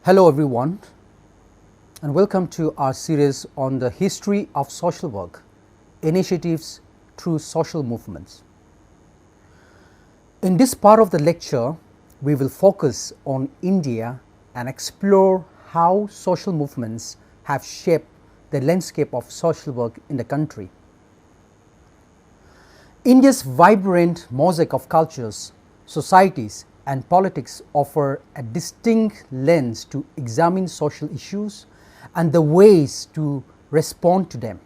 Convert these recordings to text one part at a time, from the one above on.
Hello everyone, and welcome to our series on the history of social work, initiatives through social movements. In this part of the lecture, we will focus on India and explore how social movements have shaped the landscape of social work in the country. India's vibrant mosaic of cultures, societies and politics offer a distinct lens to examine social issues and the ways to respond to them.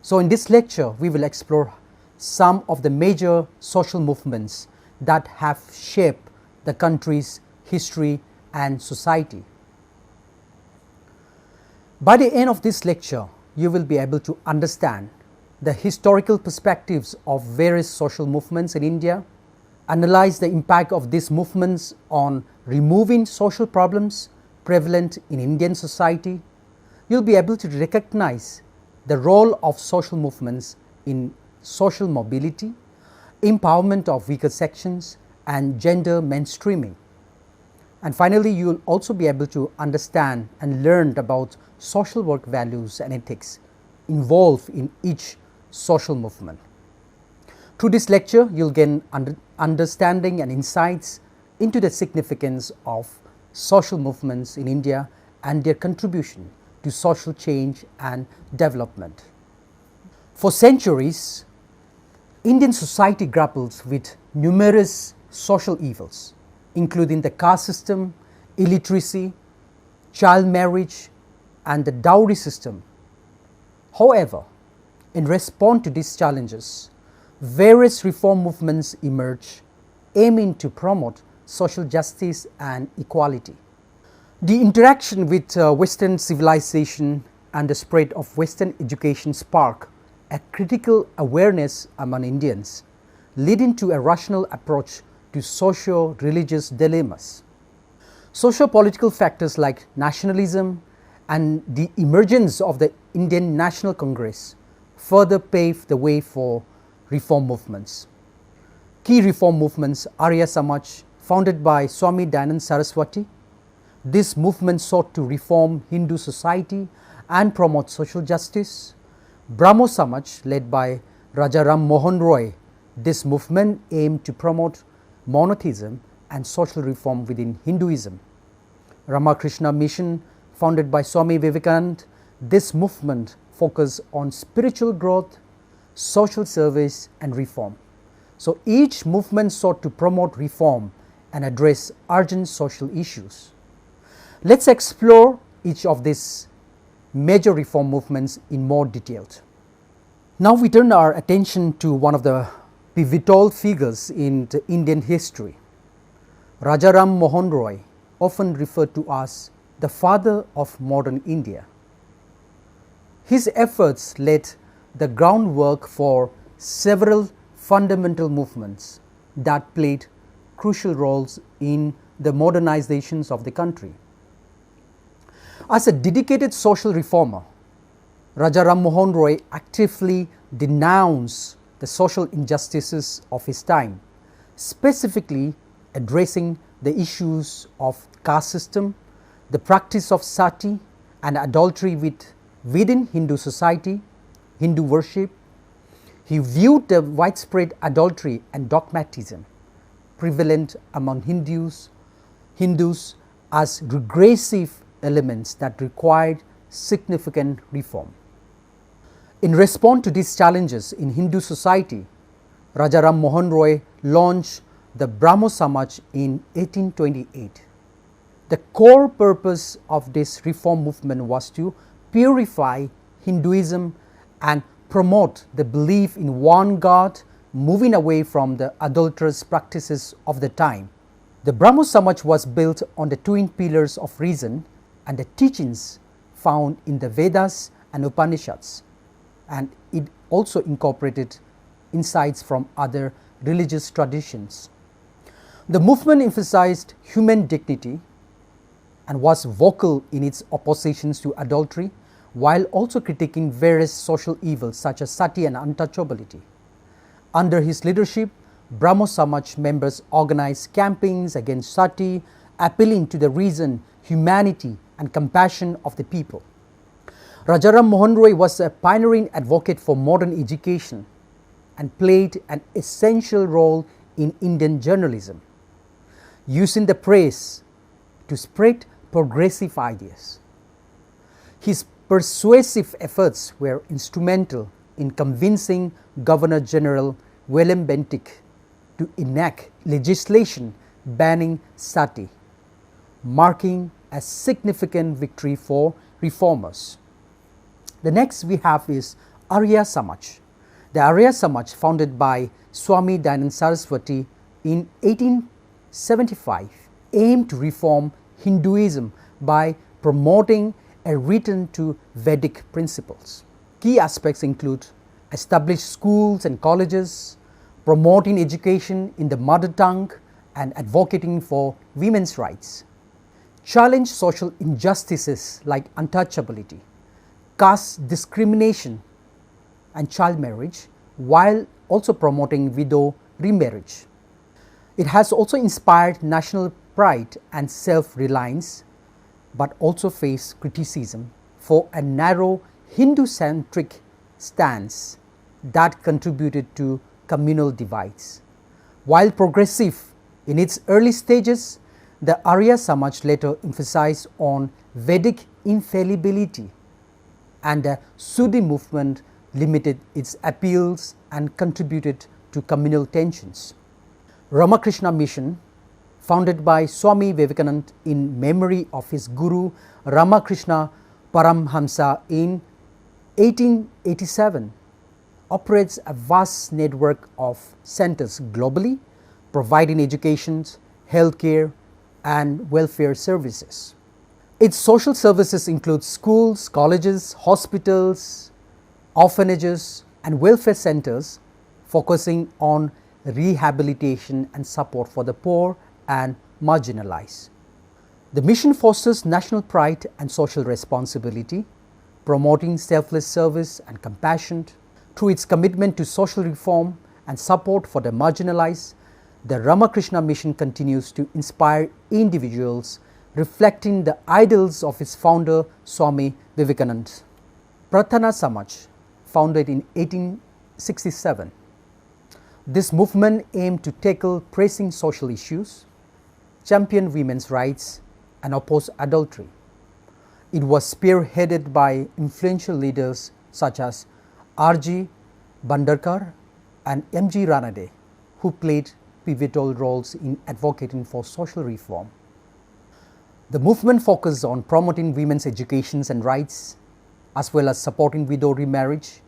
So in this lecture, we will explore some of the major social movements that have shaped the country's history and society. By the end of this lecture, you will be able to understand the historical perspectives of various social movements in India, analyze the impact of these movements on removing social problems prevalent in Indian society. You'll be able to recognize the role of social movements in social mobility, empowerment of weaker sections, and gender mainstreaming. And finally, you will also be able to understand and learn about social work values and ethics involved in each social movement. Through this lecture, you'll gain understanding and insights into the significance of social movements in India and their contribution to social change and development. For centuries, Indian society grapples with numerous social evils, including the caste system, illiteracy, child marriage, and the dowry system. However, in response to these challenges, various reform movements emerge aiming to promote social justice and equality. The interaction with Western civilization and the spread of Western education spark a critical awareness among Indians, leading to a rational approach to socio-religious dilemmas. Socio-political factors like nationalism and the emergence of the Indian National Congress further paved the way for reform movements. Key reform movements: Arya Samaj, founded by Swami Dayananda Saraswati. This movement sought to reform Hindu society and promote social justice. Brahmo Samaj, led by Raja Ram Mohan Roy. This movement aimed to promote monotheism and social reform within Hinduism. Ramakrishna Mission, founded by Swami Vivekananda. This movement focused on spiritual growth, social service and reform. So each movement sought to promote reform and address urgent social issues. Let's explore each of these major reform movements in more detail. Now we turn our attention to one of the pivotal figures in the Indian history. Raja Ram Mohan Roy, often referred to as the father of modern India. His efforts laid the groundwork for several fundamental movements that played crucial roles in the modernizations of the country. As a dedicated social reformer, Raja Ram Mohan Roy actively denounced the social injustices of his time, specifically addressing the issues of caste system, the practice of sati and adultery within Hindu society, Hindu worship. He viewed the widespread adultery and dogmatism prevalent among Hindus as regressive elements that required significant reform. In response to these challenges in Hindu society, Raja Ram Mohan Roy launched the Brahmo Samaj in 1828. The core purpose of this reform movement was to purify Hinduism and promote the belief in one God, moving away from the adulterous practices of the time. The Brahmo Samaj was built on the twin pillars of reason and the teachings found in the Vedas and Upanishads, and it also incorporated insights from other religious traditions. The movement emphasized human dignity and was vocal in its oppositions to adultery, while also critiquing various social evils such as sati and untouchability. Under his leadership, Brahmo Samaj members organized campaigns against sati appealing to the reason, humanity, and compassion of the people. Rajaram Mohan Roy was a pioneering advocate for modern education and played an essential role in Indian journalism, using the press to spread progressive ideas. His persuasive efforts were instrumental in convincing Governor General Willem Bentinck to enact legislation banning sati, marking a significant victory for reformers. The next we have is Arya Samaj. The Arya Samaj, founded by Swami Dayanand Saraswati in 1875, aimed to reform Hinduism by promoting a return to Vedic principles. Key aspects include established schools and colleges, promoting education in the mother tongue, and advocating for women's rights. Challenge social injustices like untouchability, caste discrimination, and child marriage, while also promoting widow remarriage. It has also inspired national pride and self-reliance, but also faced criticism for a narrow Hindu-centric stance that contributed to communal divides. While progressive in its early stages, the Arya Samaj later emphasized on Vedic infallibility, and the Sudhi movement limited its appeals and contributed to communal tensions. Ramakrishna Mission, founded by Swami Vivekananda in memory of his Guru Ramakrishna Paramhamsa in 1887, operates a vast network of centers globally, providing education, healthcare, and welfare services. Its social services include schools, colleges, hospitals, orphanages, and welfare centers, focusing on rehabilitation and support for the poor and marginalized. The mission fosters national pride and social responsibility, promoting selfless service and compassion. Through its commitment to social reform and support for the marginalized, the Ramakrishna Mission continues to inspire individuals, reflecting the ideals of its founder Swami Vivekananda. Pratana Samaj, founded in 1867. This movement aimed to tackle pressing social issues, champion women's rights, and oppose adultery. It was spearheaded by influential leaders such as R.G. Bhandarkar and M.G. Ranade, who played pivotal roles in advocating for social reform. The movement focused on promoting women's education and rights, as well as supporting widow remarriage.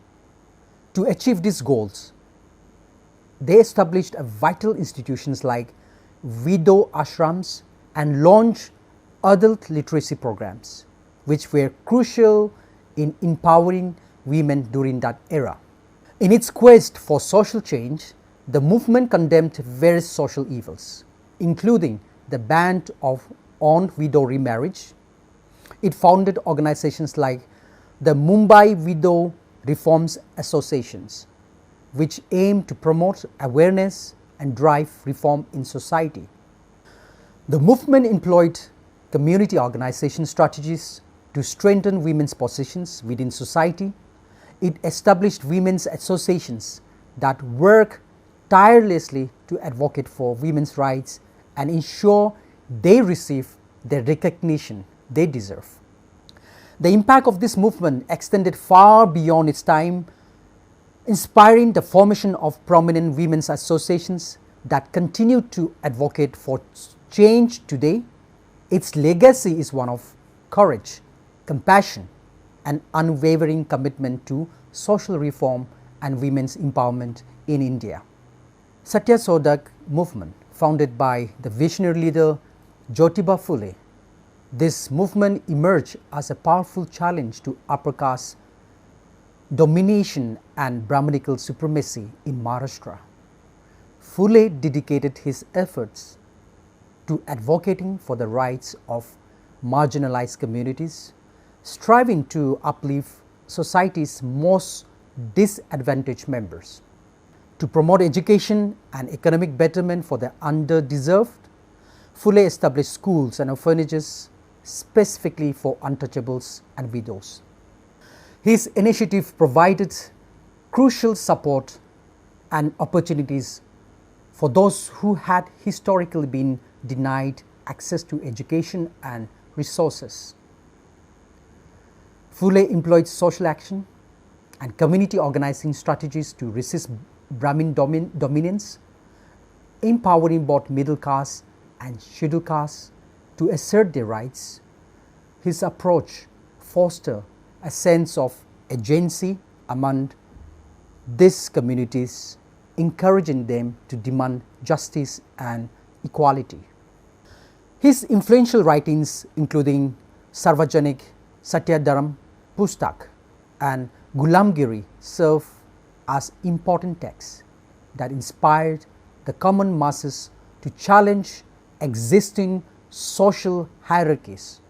To achieve these goals, they established vital institutions like widow ashrams and launched adult literacy programs, which were crucial in empowering women during that era. In its quest for social change, the movement condemned various social evils, including the ban on widow remarriage. It founded organizations like the Mumbai Widow Reforms Associations, which aim to promote awareness and drive reform in society. The movement employed community organization strategies to strengthen women's positions within society. It established women's associations that work tirelessly to advocate for women's rights and ensure they receive the recognition they deserve. The impact of this movement extended far beyond its time, inspiring the formation of prominent women's associations that continue to advocate for change today. Its legacy is one of courage, compassion, and unwavering commitment to social reform and women's empowerment in India. Satyasodhak movement, founded by the visionary leader Jyotiba Phule. This movement emerged as a powerful challenge to upper caste domination and Brahminical supremacy in Maharashtra. Phule dedicated his efforts to advocating for the rights of marginalized communities, striving to uplift society's most disadvantaged members. To promote education and economic betterment for the underdeserved, Phule established schools and orphanages specifically for untouchables and widows. His initiative provided crucial support and opportunities for those who had historically been denied access to education and resources. Phule employed social action and community organizing strategies to resist Brahmin dominance, empowering both middle caste and scheduled castes to assert their rights. His approach fostered a sense of agency among these communities, encouraging them to demand justice and equality. His influential writings, including Sarvajanik, Satyadharam, Pustak, and Gulamgiri, serve as important texts that inspired the common masses to challenge existing social hierarchies.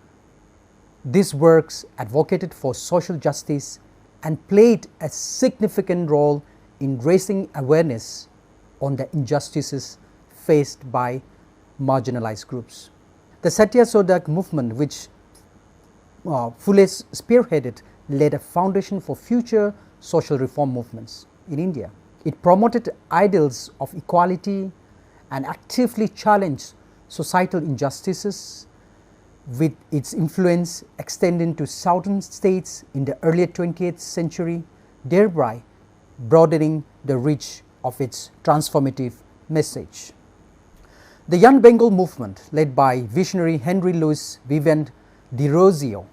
These works advocated for social justice and played a significant role in raising awareness on the injustices faced by marginalized groups. The Satyasodak movement, which Phule spearheaded, laid a foundation for future social reform movements in India. It promoted ideals of equality and actively challenged societal injustices, with its influence extending to southern states in the early 20th century, thereby broadening the reach of its transformative message. The Young Bengal movement, led by visionary Henry Louis Vivant Desrosiers.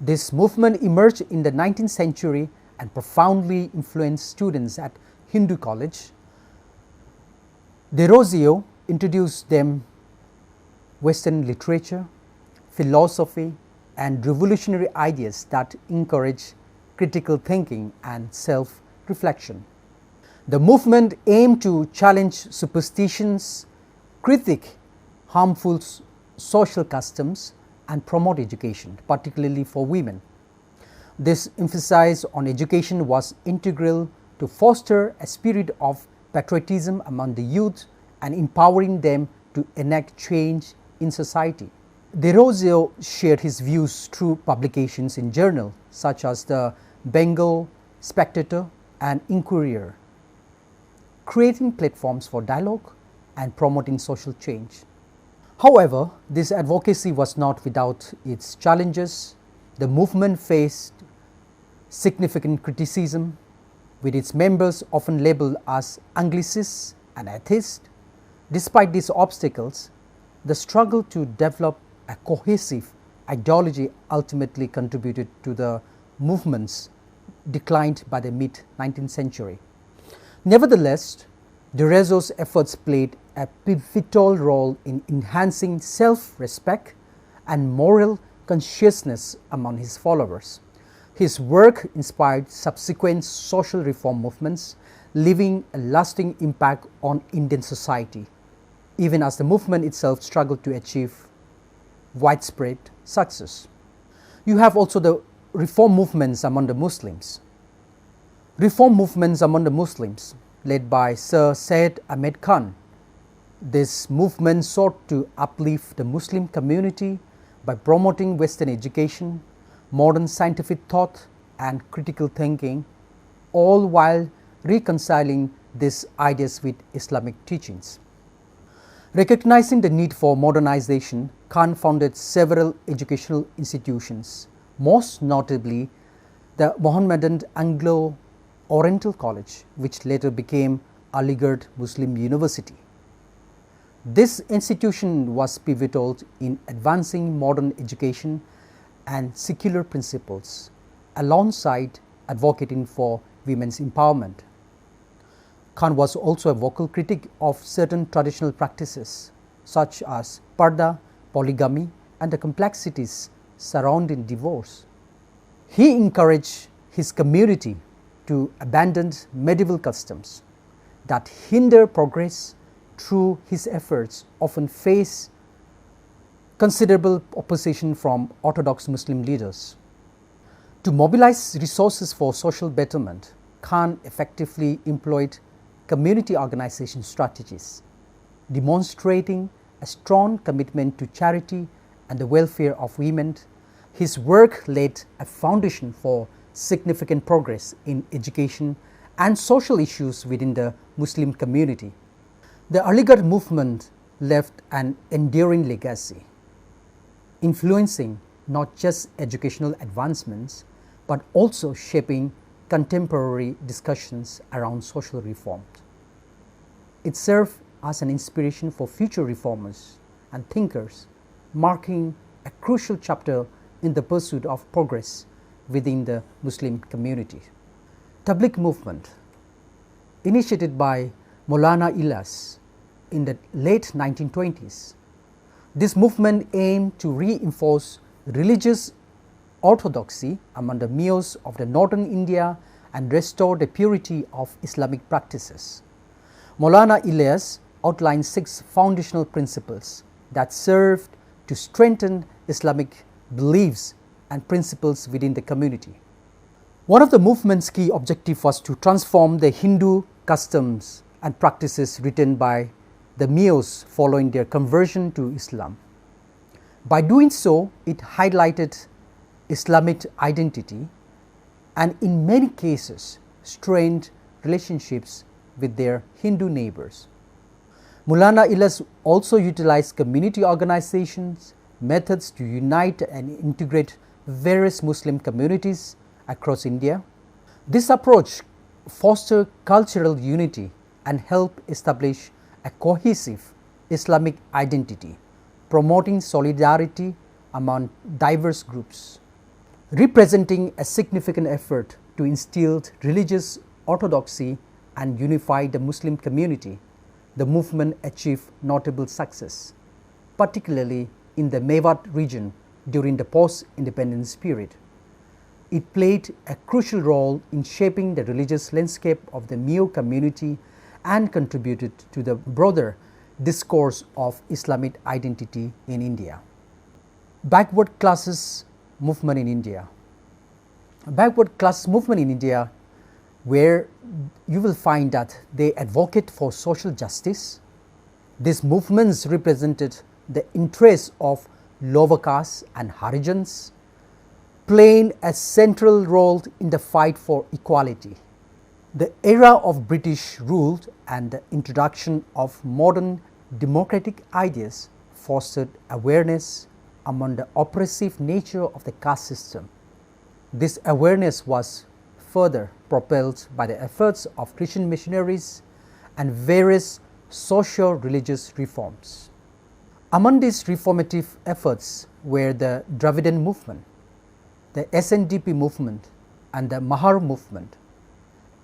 This movement emerged in the 19th century and profoundly influenced students at Hindu College. Desrosiers introduced them Western literature, philosophy, and revolutionary ideas that encourage critical thinking and self-reflection. The movement aimed to challenge superstitions, critique harmful social customs, and promote education, particularly for women. This emphasis on education was integral to foster a spirit of patriotism among the youth and empowering them to enact change in society. Desrosiers shared his views through publications in journals such as the Bengal Spectator and Inquirer, creating platforms for dialogue and promoting social change. However, this advocacy was not without its challenges. The movement faced significant criticism, with its members often labeled as Anglicists and atheists. Despite these obstacles, the struggle to develop a cohesive ideology ultimately contributed to the movement's decline by the mid-19th century. Nevertheless, Desrosiers' efforts played a pivotal role in enhancing self-respect and moral consciousness among his followers. His work inspired subsequent social reform movements, leaving a lasting impact on Indian society, even as the movement itself struggled to achieve widespread success. You have also the reform movements among the Muslims. Reform movements among the Muslims, led by Sir Syed Ahmed Khan. This movement sought to uplift the Muslim community by promoting Western education, modern scientific thought, and critical thinking, all while reconciling these ideas with Islamic teachings. Recognizing the need for modernization, Khan founded several educational institutions, most notably the Mohammedan Anglo-Oriental College, which later became Aligarh Muslim University. This institution was pivotal in advancing modern education and secular principles, alongside advocating for women's empowerment. Khan was also a vocal critic of certain traditional practices such as parda, polygamy, and the complexities surrounding divorce. He encouraged his community to abandon medieval customs that hinder progress. Through his efforts, often face considerable opposition from Orthodox Muslim leaders. To mobilize resources for social betterment, Khan effectively employed community organization strategies, demonstrating a strong commitment to charity and the welfare of women. His work laid a foundation for significant progress in education and social issues within the Muslim community. The Aligarh movement left an enduring legacy, influencing not just educational advancements but also shaping contemporary discussions around social reform. It served as an inspiration for future reformers and thinkers, marking a crucial chapter in the pursuit of progress within the Muslim community. Tabligh movement, initiated by Maulana Ilyas in the late 1920s. This movement aimed to reinforce religious orthodoxy among the Mios of the northern India and restore the purity of Islamic practices. Maulana Ilyas outlined 6 foundational principles that served to strengthen Islamic beliefs and principles within the community. One of the movement's key objectives was to transform the Hindu customs and practices written by the Mios following their conversion to Islam. By doing so, it highlighted Islamic identity and in many cases strained relationships with their Hindu neighbors. Maulana Ilyas also utilized community organizations, methods to unite and integrate various Muslim communities across India. This approach fostered cultural unity and helped establish a cohesive Islamic identity, promoting solidarity among diverse groups. Representing a significant effort to instill religious orthodoxy and unify the Muslim community, the movement achieved notable success, particularly in the Mewat region during the post-independence period. It played a crucial role in shaping the religious landscape of the Mio community and contributed to the broader discourse of Islamic identity in India. Backward classes movement in India. Backward class movement in India, where you will find that they advocate for social justice. These movements represented the interests of lower castes and Harijans, playing a central role in the fight for equality. The era of British rule and the introduction of modern democratic ideas fostered awareness among the oppressive nature of the caste system. This awareness was further propelled by the efforts of Christian missionaries and various socio-religious reforms. Among these reformative efforts were the Dravidian movement, the SNDP movement and the Mahar movement,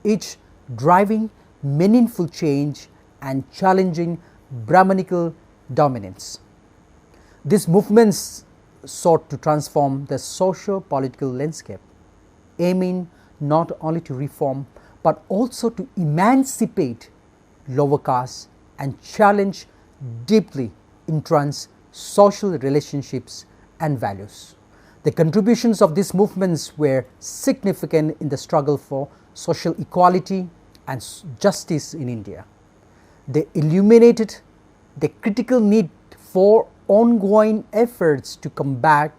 each driving meaningful change and challenging Brahmanical dominance. These movements sought to transform the socio-political landscape, aiming not only to reform but also to emancipate lower castes and challenge deeply entrenched social relationships and values. The contributions of these movements were significant in the struggle for social equality and justice in India. They illuminated the critical need for ongoing efforts to combat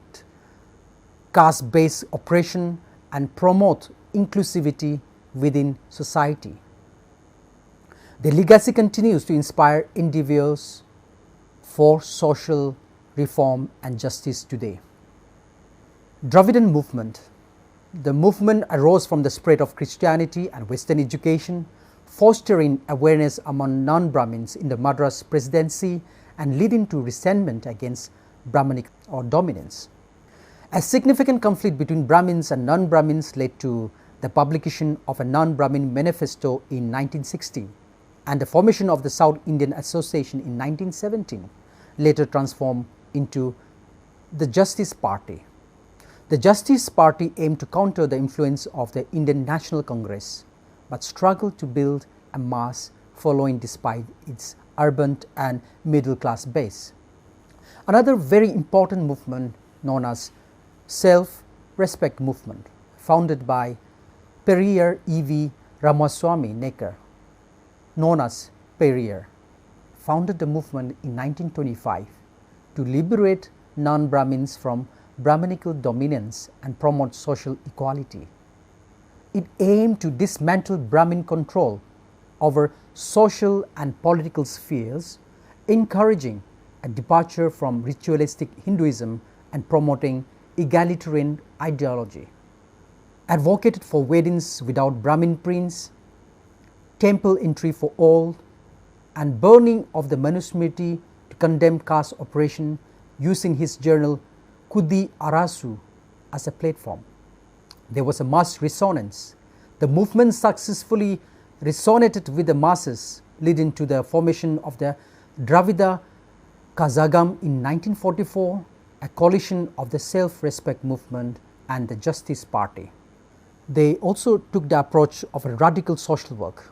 caste-based oppression and promote inclusivity within society. The legacy continues to inspire individuals for social reform and justice today. Dravidian movement. The movement arose from the spread of Christianity and Western education, fostering awareness among non-Brahmins in the Madras Presidency and leading to resentment against Brahmanic or dominance. A significant conflict between Brahmins and non-Brahmins led to the publication of a non-Brahmin manifesto in 1960 and the formation of the South Indian Association in 1917, later transformed into the Justice Party. The Justice Party aimed to counter the influence of the Indian National Congress, but struggled to build a mass following despite its urban and middle class base. Another very important movement known as self-respect movement, founded by Periyar E.V. Ramaswamy Necker, known as Periyar, founded the movement in 1925 to liberate non-Brahmins from Brahminical dominance and promote social equality. It aimed to dismantle Brahmin control over social and political spheres, encouraging a departure from ritualistic Hinduism and promoting egalitarian ideology. Advocated for weddings without Brahmin prince, temple entry for all, and burning of the Manusmriti to condemn caste oppression, using his journal Kudi Arasu as a platform. There was a mass resonance. The movement successfully resonated with the masses, leading to the formation of the Dravida Kazhagam in 1944, a coalition of the self-respect movement and the Justice Party. They also took the approach of a radical social work,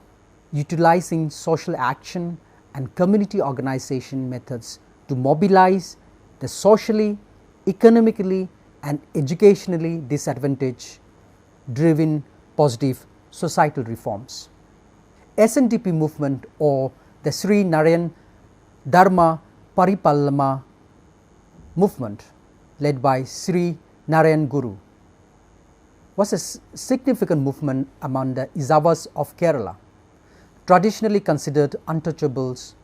utilizing social action and community organization methods to mobilize the socially, economically and educationally disadvantaged, driven positive societal reforms. SNDP movement, or the Sri Narayan Dharma Paripalama movement, led by Sri Narayan Guru, was a significant movement among the Izavas of Kerala, traditionally considered untouchables,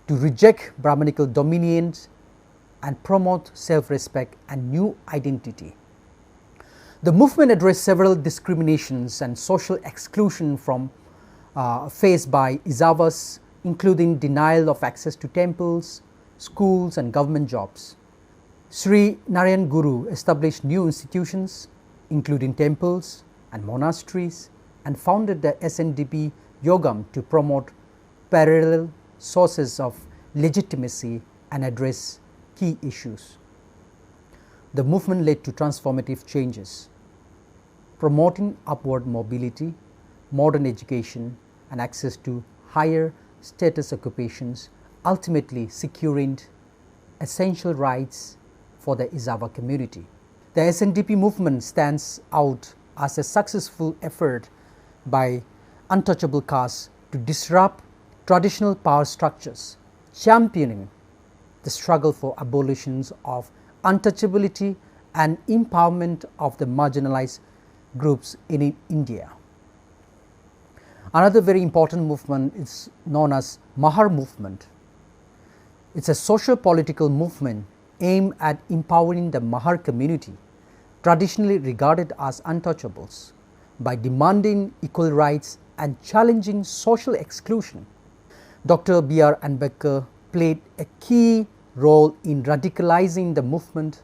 to reject Brahminical dominions and promote self-respect and new identity. The movement addressed several discriminations and social exclusion faced by Izavas, including denial of access to temples, schools and government jobs. Sri Narayan Guru established new institutions, including temples and monasteries, and founded the SNDP Yogam to promote parallel sources of legitimacy and address key issues. The movement led to transformative changes, promoting upward mobility, modern education and access to higher status occupations, ultimately securing essential rights for the Izava community. The SNDP movement stands out as a successful effort by untouchable castes to disrupt traditional power structures, championing the struggle for abolitions of untouchability and empowerment of the marginalized groups in India. Another very important movement is known as Mahar movement. It's a socio-political movement aimed at empowering the Mahar community, traditionally regarded as untouchables, by demanding equal rights and challenging social exclusion. Dr. B.R. Ambedkar played a key role in radicalizing the movement,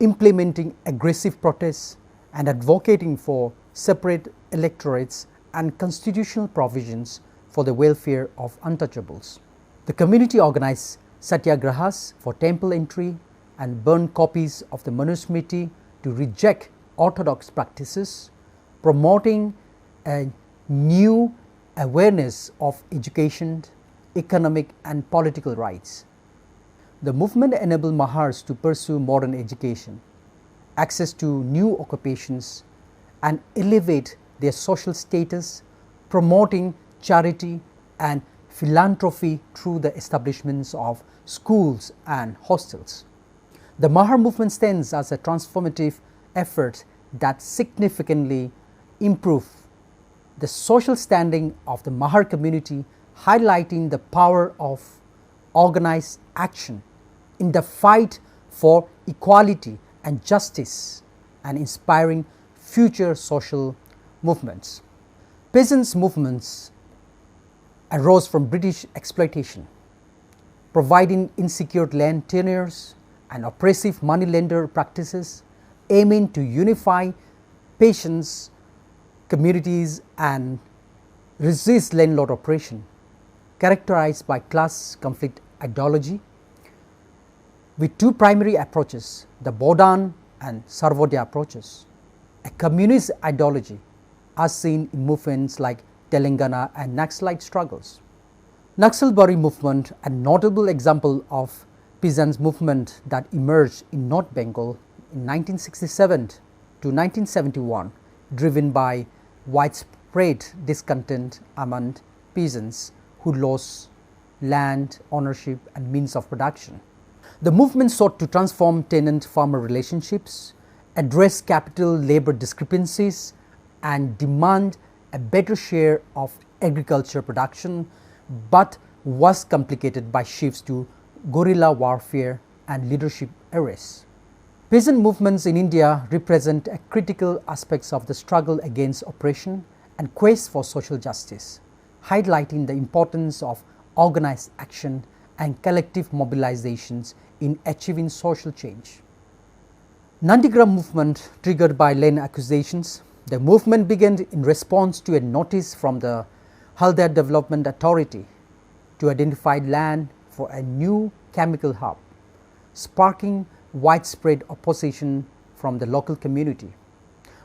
implementing aggressive protests and advocating for separate electorates and constitutional provisions for the welfare of untouchables. The community organized satyagrahas for temple entry and burned copies of the Manusmriti to reject orthodox practices, promoting a new awareness of education, economic and political rights. The movement enabled Mahars to pursue modern education, access to new occupations and elevate their social status, promoting charity and philanthropy through the establishments of schools and hostels. The Mahar movement stands as a transformative effort that significantly improved the social standing of the Mahar community, highlighting the power of organized action in the fight for equality and justice and inspiring future social movements. Peasants' movements arose from British exploitation, providing insecure land tenures and oppressive moneylender practices, aiming to unify peasants' communities and resist landlord oppression, characterized by class conflict ideology, with two primary approaches, the Bodhan and Sarvodaya approaches. A communist ideology as seen in movements like Telangana and Naxalite struggles. Naxalbari movement, a notable example of peasants' movement that emerged in North Bengal in 1967 to 1971, driven by widespread discontent among peasants who lost land, ownership, and means of production. The movement sought to transform tenant-farmer relationships, address capital-labor discrepancies, and demand a better share of agriculture production, but was complicated by shifts to guerrilla warfare and leadership arrests. Peasant movements in India represent a critical aspects of the struggle against oppression and quest for social justice, highlighting the importance of organized action and collective mobilizations in achieving social change. Nandigram movement triggered by land acquisitions. The movement began in response to a notice from the Haldia Development Authority to identify land for a new chemical hub, sparking widespread opposition from the local community.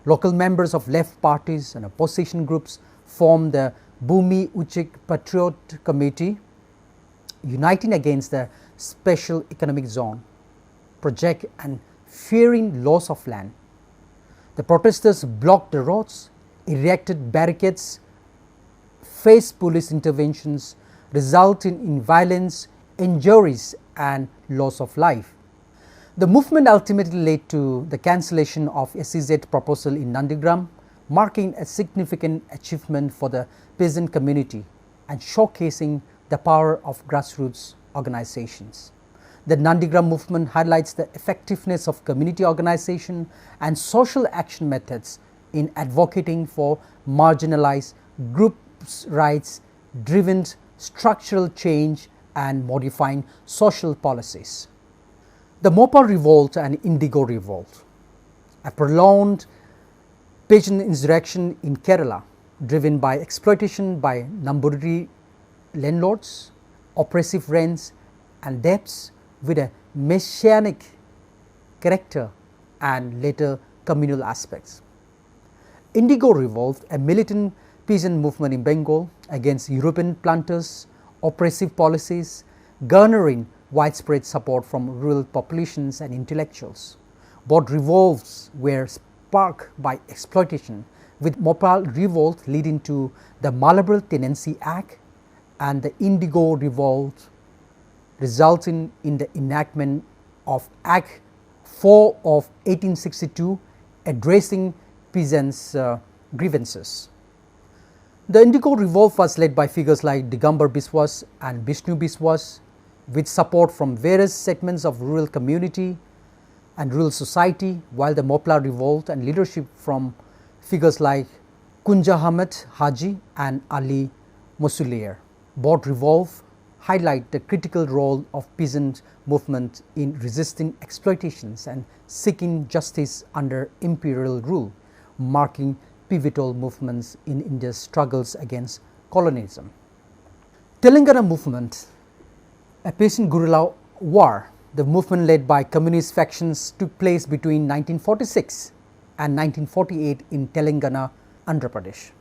Local members of left parties and opposition groups formed the Bhumi Uchik Patriot Committee, uniting against the Special Economic Zone project and fearing loss of land. The protesters blocked the roads, erected barricades, faced police interventions, resulting in violence, injuries, and loss of life. The movement ultimately led to the cancellation of SEZ proposal in Nandigram, marking a significant achievement for the peasant community and showcasing the power of grassroots organizations. The Nandigram movement highlights the effectiveness of community organization and social action methods in advocating for marginalized groups' rights, driven structural change, and modifying social policies. The Mopa Revolt and Indigo Revolt, a prolonged peasant insurrection in Kerala, driven by exploitation by Nambudiri landlords, oppressive rents and debts, with a messianic character and later communal aspects. Indigo Revolt, a militant peasant movement in Bengal against European planters' oppressive policies, garnering widespread support from rural populations and intellectuals. Both revolts were sparked by exploitation, with Mopal Revolt leading to the Malabar Tenancy Act and the Indigo Revolt resulting in the enactment of Act 4 of 1862 addressing peasants' grievances. The Indigo Revolt was led by figures like Digambar Biswas and Vishnu Biswas, with support from various segments of rural community and rural society, while the Mopla Revolt and leadership from figures like Kunja Ahmed Haji and Ali Musulier. Both revolve highlight the critical role of peasant movement in resisting exploitations and seeking justice under imperial rule, marking pivotal movements in India's struggles against colonialism. Telangana movement, a peasant guerrilla war. The movement led by communist factions took place between 1946 and 1948 in Telangana, Andhra Pradesh,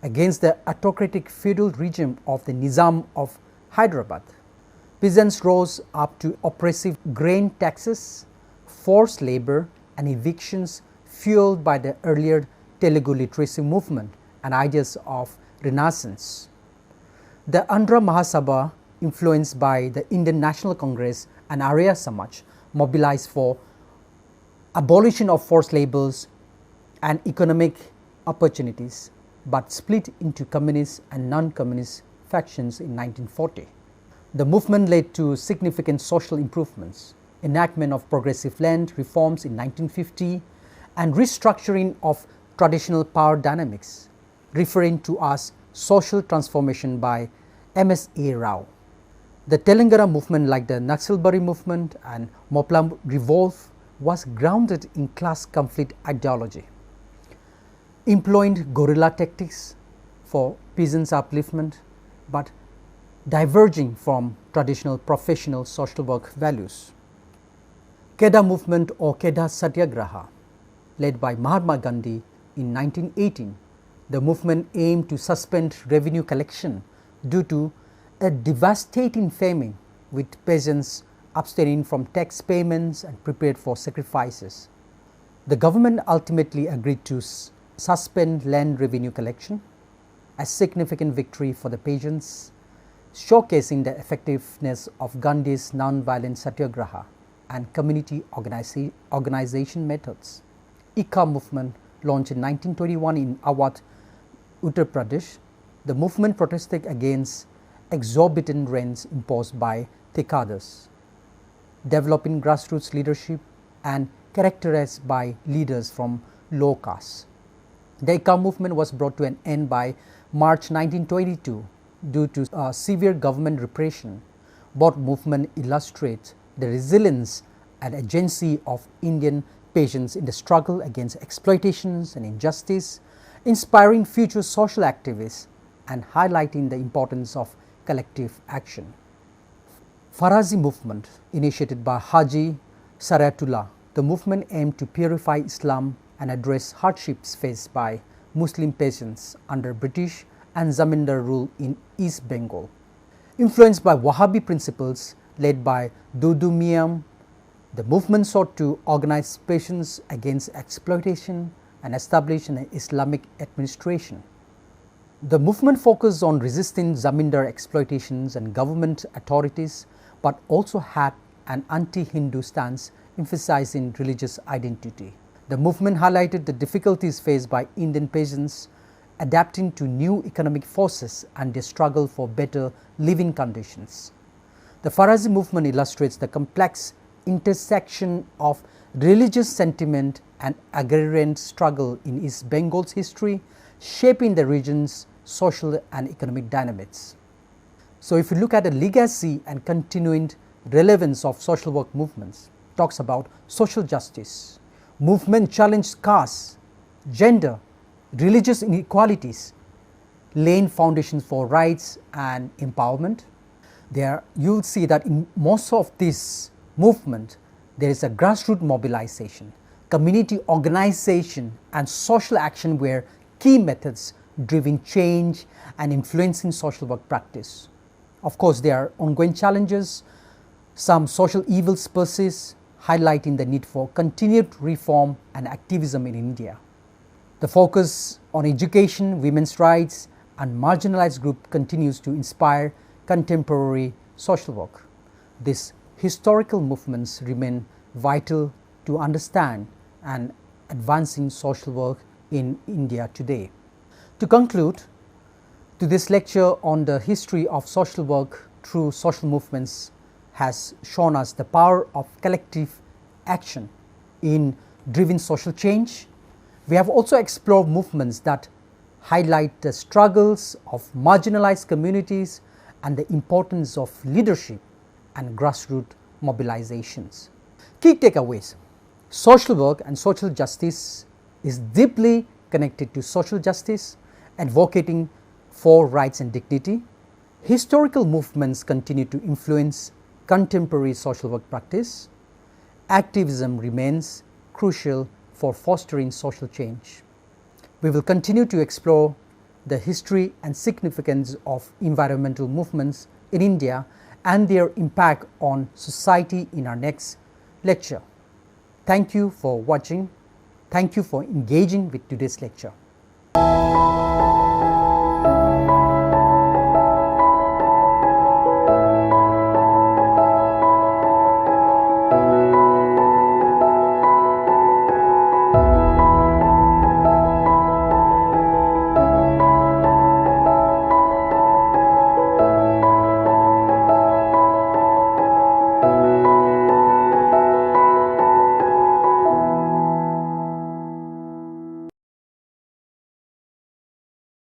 against the autocratic feudal regime of the Nizam of Hyderabad. Peasants rose up to oppressive grain taxes, forced labor, and evictions fueled by the earlier Telugu literacy movement and ideas of Renaissance. The Andhra Mahasabha, influenced by the Indian National Congress and Arya Samaj, mobilized for abolition of forced labors and economic opportunities, but split into communist and non-communist factions in 1940. The movement led to significant social improvements, enactment of progressive land reforms in 1950, and restructuring of traditional power dynamics, referring to as social transformation by M.S.A. Rao. The Telangana movement, like the Naxalbari movement and Moplam Revolt, was grounded in class conflict ideology, employing guerrilla tactics for peasants' upliftment, but diverging from traditional professional social work values. Kheda movement or Kheda Satyagraha, led by Mahatma Gandhi in 1918, the movement aimed to suspend revenue collection due to a devastating famine, with peasants abstaining from tax payments and prepared for sacrifices. The government ultimately agreed to suspend land revenue collection, a significant victory for the peasants, showcasing the effectiveness of Gandhi's non-violent satyagraha and community organization methods. Ikha movement, launched in 1921 in Awadh, Uttar Pradesh, the movement protested against exorbitant rents imposed by Thikadars, developing grassroots leadership and characterized by leaders from low castes. The Ikha movement was brought to an end by March 1922 due to severe government repression. Both movements illustrate the resilience and agency of Indian peasants in the struggle against exploitations and injustice, inspiring future social activists and highlighting the importance of collective action. Farazi movement, initiated by Haji Sarayatullah, the movement aimed to purify Islam and address hardships faced by Muslim peasants under British and Zamindar rule in East Bengal. Influenced by Wahhabi principles led by Dudu Miam, the movement sought to organize peasants against exploitation and establish an Islamic administration. The movement focused on resisting Zamindar exploitations and government authorities, but also had an anti-Hindu stance emphasizing religious identity. The movement highlighted the difficulties faced by Indian peasants adapting to new economic forces and their struggle for better living conditions. The Farazi movement illustrates the complex intersection of religious sentiment and agrarian struggle in East Bengal's history, shaping the region's social and economic dynamics. So if you look at the legacy and continuing relevance of social work movements, it talks about social justice. Movement challenged caste, gender, religious inequalities, laying foundations for rights and empowerment. There you will see that in most of this movement there is a grassroots mobilization, community organization and social action were key methods driving change and influencing social work practice. Of course, there are ongoing challenges, some social evils persist, highlighting the need for continued reform and activism in India. The focus on education, women's rights and marginalized groups continues to inspire contemporary social work. These historical movements remain vital to understand and advancing social work in India today. To conclude, this lecture on the history of social work through social movements has shown us the power of collective action in driving social change. We have also explored movements that highlight the struggles of marginalized communities and the importance of leadership and grassroots mobilizations. Key takeaways: social work and social justice is deeply connected to social justice, advocating for rights and dignity. Historical movements continue to influence contemporary social work practice. Activism remains crucial for fostering social change. We will continue to explore the history and significance of environmental movements in India and their impact on society in our next lecture. Thank you for watching. Thank you for engaging with today's lecture.